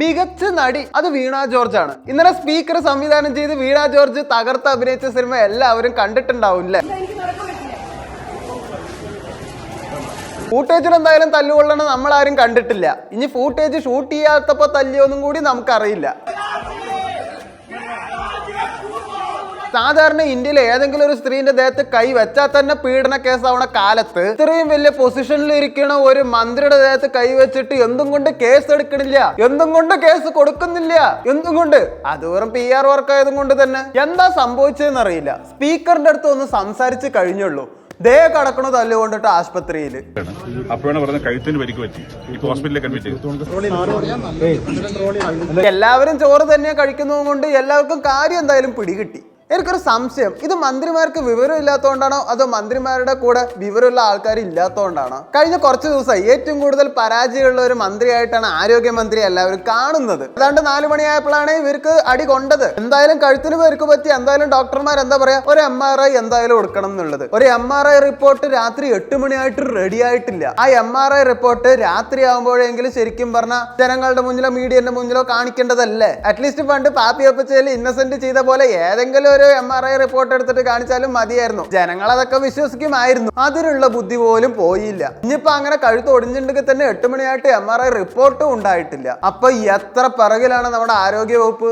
മികച്ച നടി അത് വീണ ജോർജ് ആണ്. ഇന്നലെ സ്പീക്കർ സംവിധാനം ചെയ്ത് വീണ ജോർജ് തകർത്ത് അഭിനയിച്ച സിനിമ എല്ലാവരും കണ്ടിട്ടുണ്ടാവും അല്ലേ? ഫൂട്ടേജിൽ എന്തായാലും തല്ലുകൊള്ളണം നമ്മൾ ആരും കണ്ടിട്ടില്ല. ഇനി ഫൂട്ടേജ് ഷൂട്ട് ചെയ്യാത്തപ്പോ തല്ലിയൊന്നും കൂടി നമുക്കറിയില്ല. സാധാരണ ഇന്ത്യയിൽ ഏതെങ്കിലും ഒരു സ്ത്രീന്റെ ദേഹത്ത് കൈ വെച്ചാൽ തന്നെ പീഡന കേസാവണ കാലത്ത് ഇത്രയും വലിയ പൊസിഷനിൽ ഇരിക്കണ ഒരു മന്ത്രിയുടെ ദേഹത്ത് കൈ വെച്ചിട്ട് എന്തും കൊണ്ട് കേസ് എടുക്കണില്ല, എന്തും കൊണ്ട് കേസ് കൊടുക്കുന്നില്ല, എന്തും കൊണ്ട്? അത് വെറും PR വർക്ക് ആയതും കൊണ്ട് തന്നെ. എന്താ സംഭവിച്ചതെന്ന് അറിയില്ല. സ്പീക്കറിന്റെ അടുത്ത് ഒന്ന് സംസാരിച്ച് കഴിഞ്ഞുള്ളൂ, ദേ കടക്കണ തല്ലുകൊണ്ടിട്ട് ആശുപത്രിയിൽ. എല്ലാവരും ചോറ് തന്നെ കഴിക്കുന്നത് കൊണ്ട് എല്ലാവർക്കും കാര്യം എന്തായാലും പിടികിട്ടി. എനിക്കൊരു സംശയം, ഇത് മന്ത്രിമാർക്ക് വിവരം ഇല്ലാത്തതുകൊണ്ടാണോ അതോ മന്ത്രിമാരുടെ കൂടെ വിവരമുള്ള ആൾക്കാർ ഇല്ലാത്തതുകൊണ്ടാണോ? കഴിഞ്ഞ കുറച്ച് ദിവസമായി ഏറ്റവും കൂടുതൽ പരാജയമുള്ള ഒരു മന്ത്രിയായിട്ടാണ് ആരോഗ്യമന്ത്രി എല്ലാവരും കാണുന്നത്. ഏതാണ്ട് 4 മണിയായപ്പോഴാണ് ഇവർക്ക് അടി കൊണ്ടത്. എന്തായാലും കഴുത്തിന് പേർക്ക് പറ്റി എന്തായാലും ഡോക്ടർമാർ എന്താ പറയാ, ഒരു MRI എന്തായാലും കൊടുക്കണം എന്നുള്ളത്. ഒരു MRI റിപ്പോർട്ട് രാത്രി 8 മണിയായിട്ട് റെഡി ആയിട്ടില്ല. ആ MRI റിപ്പോർട്ട് രാത്രി ആകുമ്പോഴെങ്കിലും ശരിക്കും പറഞ്ഞാൽ ജനങ്ങളുടെ മുന്നിലോ മീഡിയന്റെ മുന്നിലോ കാണിക്കേണ്ടതല്ലേ? അറ്റ്ലീസ്റ്റ് പണ്ട് പാപ്പിയപ്പച്ചയിൽ ഇന്നസെന്റ് ചെയ്ത പോലെ ഏതെങ്കിലും ഒരു MRI റിപ്പോർട്ട് എടുത്തിട്ട് കാണിച്ചാലും മതിയായിരുന്നു. ജനങ്ങൾ അതൊക്കെ വിശ്വസിക്കുമായിരുന്നു. അതിനുള്ള ബുദ്ധി പോലും പോയില്ല. ഇനിയിപ്പോ അങ്ങനെ കഴുത്ത് ഒടിഞ്ഞിട്ടുണ്ടെങ്കിൽ തന്നെ 8 മണിയായിട്ട് MRI റിപ്പോർട്ടും ഉണ്ടായിട്ടില്ല. അപ്പൊ എത്ര പിറകിലാണ് നമ്മുടെ ആരോഗ്യ വകുപ്പ്?